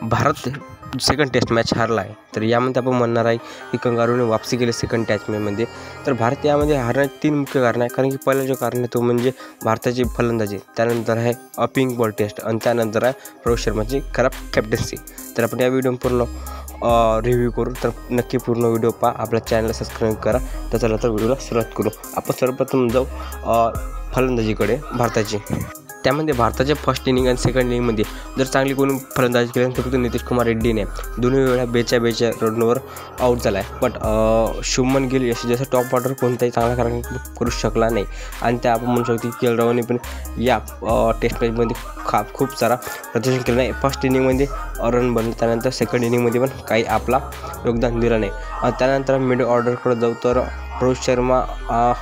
Bharat second taste match हारला आहे, तर यामध्ये आपण म्हणणार आहे की कंगारूने वापसी केली सेकंड टेस्टमध्ये. तर भारत यामध्ये हारण्याची 3 मुख्य कारणं आहे. कारण की पहिलं जो कारण आहे तो म्हणजे भारताची फलंदाजी, त्यानंतर आहे पिंक बॉल टेस्ट आणि त्यानंतर आहे रोहित शर्माची खराब कॅप्टन्सी. तर आपण या व्हिडिओ पूर्ण रिव्ह्यू करू. तर नक्की पूर्ण व्हिडिओ पहा, आपल्या चॅनलला सबस्क्राईब करा. तर चला तर व्हिडिओला सुरुवात करू. आपण सर्वप्रथम जाऊ फलंदाजीकडे भारताची. त्यामध्ये भारताच्या फर्स्ट इनिंग आणि सेकंड इनिंगमध्ये जर चांगली कोणी फलंदाजी केली तर फक्त नितीश कुमार रेड्डीने दोन्ही वेळा 42 रनवर आऊट झाला आहे. बट शुभमन गिल जसं टॉप ऑर्डर कोणताही चांगला करू शकला नाही. आणि त्या आपण म्हणू शकतो की राहुलने पण या टेस्ट मॅचमध्ये खूप सारा प्रदर्शन केलं नाही. फर्स्ट इनिंगमध्ये रन बनले, त्यानंतर सेकंड इनिंगमध्ये पण काही आपला योगदान दिलं नाही. त्यानंतर मिडल ऑर्डरकडे जाऊ तर रोहित शर्मा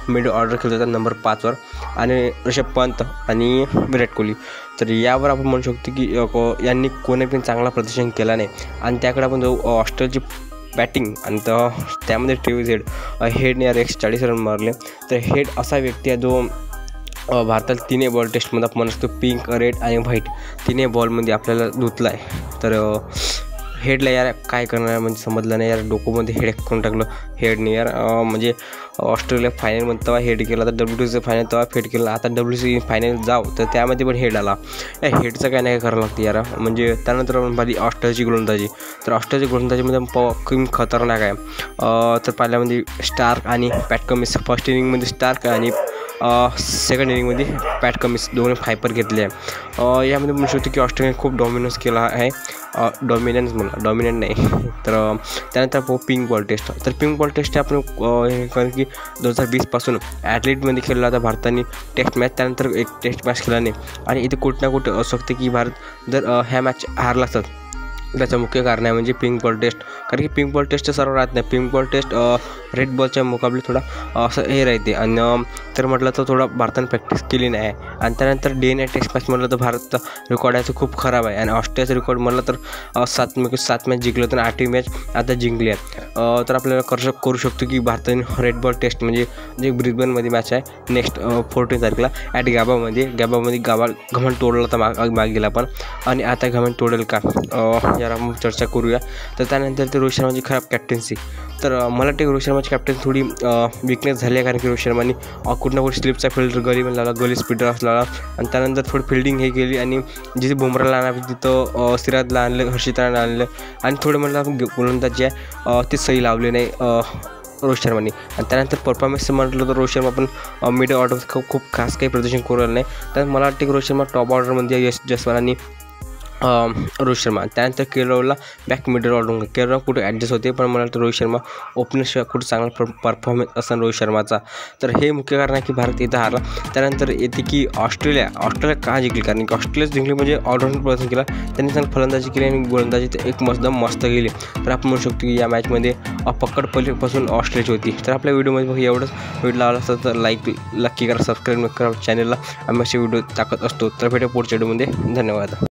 मिडल ऑर्डर खेळत होता नंबर 5वर आणि ऋषभ पंत आणि विराट कोहली. तर यावर आपण म्हणू शकतो की यांनी कोणी पण चांगला प्रदर्शन केला नाही. आणि त्याकडे आपण जाऊ ऑस्ट्रेलियाची बॅटिंग, आणि त्यामध्ये ट्रेव्हिस हेडने 140 रन मारले. तर हेड असा व्यक्ती आहे जो भारताला 3 बॉल टेस्टमध्ये आपण म्हणतो पिंक, रेड आणि व्हाईट 3 बॉलमध्ये आपल्याला धुतला आहे. तर हेडला यार काय करणार म्हणजे समजलं नाही यार, डोकोमध्ये हेड करून टाकलं हेडने यार. म्हणजे ऑस्ट्रेलिया फायनलमध्ये तेव्हा हेड केला, तर WTC फायनल तेव्हा फेड केला. आता WTC फायनल जाऊ तर त्यामध्ये पण हेड आला. या हेडचं काय नाही करावं लागतं यार. म्हणजे त्यानंतर आपण पाहिली ऑस्ट्रेलियाची गोलंदाजी. तर ऑस्ट्रेलियाची गोलंदाजीमध्ये खूप खतरनाक आहे. तर पहिल्यामध्ये स्टार्क आणि पॅट कमिन्स, फर्स्ट इनिंगमध्ये स्टार्क आणि सेकंड इनिंगमध्ये पॅट कमिन्स दोन्ही फायपर घेतले आहे. यामध्ये म्हणू शकतो की ऑस्ट्रेलियाने खूप डॉमिनन्स केला आहे. डॉमिनंट नाही. तर त्यानंतर पिंक बॉल टेस्ट. तर पिंक बॉल टेस्ट आपण कारण की 2020पासून ॲथलीटमध्ये खेळला होता भारताने टेस्ट मॅच. त्यानंतर एक टेस्ट मॅच खेळला नाही. आणि इथे कुठं ना कुठं असू शकते की भारत जर ह्या मॅच हारला असतात, त्याचं मुख्य कारण आहे म्हणजे पिंक बॉल टेस्ट. कारण की पिंक बॉल टेस्ट सर्व राहत नाही. पिंक बॉल टेस्ट रेड बॉलच्या मुकाबले थोडा असं हे राहते. आणि तर म्हटलं तर थोडा भारताने प्रॅक्टिस केली नाही. आणि त्यानंतर डे टेस्ट मॅच म्हटलं तर भारताचा रेकॉर्ड आहे तो खूप खराब आहे. आणि ऑस्ट्रेलियाचा रेकॉर्ड म्हटलं तर 7 मॅच जिंकलं तर 8वी मॅच आता जिंकली आहे. तर आपल्याला करू शकतो की भारताने रेड बॉल टेस्ट म्हणजे जे ब्रिस्बेनमध्ये मॅच आहे नेक्स्ट 14 तारखेला ॲट गॅबामध्ये घमंड तोडला तर मागे गेला पण. आणि आता घमंड तोडेल का यार आपण चर्चा करूया. तर त्यानंतर ते रोहित शर्माची खराब कॅप्टन्सी. तर मला वाटते रोहित शर्माची कॅप्टन्सी थोडी विकनेस झाली आहे. कारण की रोहित शर्माने कुठं ना कुठे स्लिपचा फिल्डर गली स्पीडर लावला. आणि त्यानंतर थोडी फिल्डिंग हे केली. आणि जिथे बुमराला आणलं तिथं सिराजला आणलं, हर्षिताला आणलं. आणि थोडं म्हटलं आपण गोलंदाज जे आहे ते सही लावले नाही रोहित शर्माने. आणि त्यानंतर परफॉर्मन्स म्हटलं तर रोहित शर्मा पण मिडल ऑर्डर खूप खास काही प्रदर्शन करू नाही. तर मला वाटते की रोहित शर्मा टॉप ऑर्डरमध्ये यश जसवाल आणि रोहित शर्मा. त्यानंतर केरळला बॅक मिडल ऑर्डर. केरळ कुठे ॲडजस्ट होते, पण मला वाटतं रोहित शर्मा ओपनरशिवाय कुठे चांगला परफॉर्मन्स असणार रोहित शर्माचा. तर हे मुख्य कारण आहे की भारत इथं हारला. त्यानंतर येते की ऑस्ट्रेलिया का जिंकली. कारण की ऑस्ट्रेलिया जिंकली म्हणजे ऑलराऊंड प्रदर्शन केला, त्यांनी चांगली फलंदाजी केली आणि गोलंदाजी एक मस्त गेली. तर आपण म्हणू शकतो की या मॅचमध्ये पकड पहिल्यापासून ऑस्ट्रेलियाची होती. तर आपल्या व्हिडिओमध्ये बघ एवढंच. व्हिडिओ लावला असतं तर लाईक नक्की करा, सबस्क्राईब करा चॅनलला. आम्ही असे व्हिडिओ टाकत असतो. तर भेटू पुढच्या व्हिडिओमध्ये. धन्यवाद.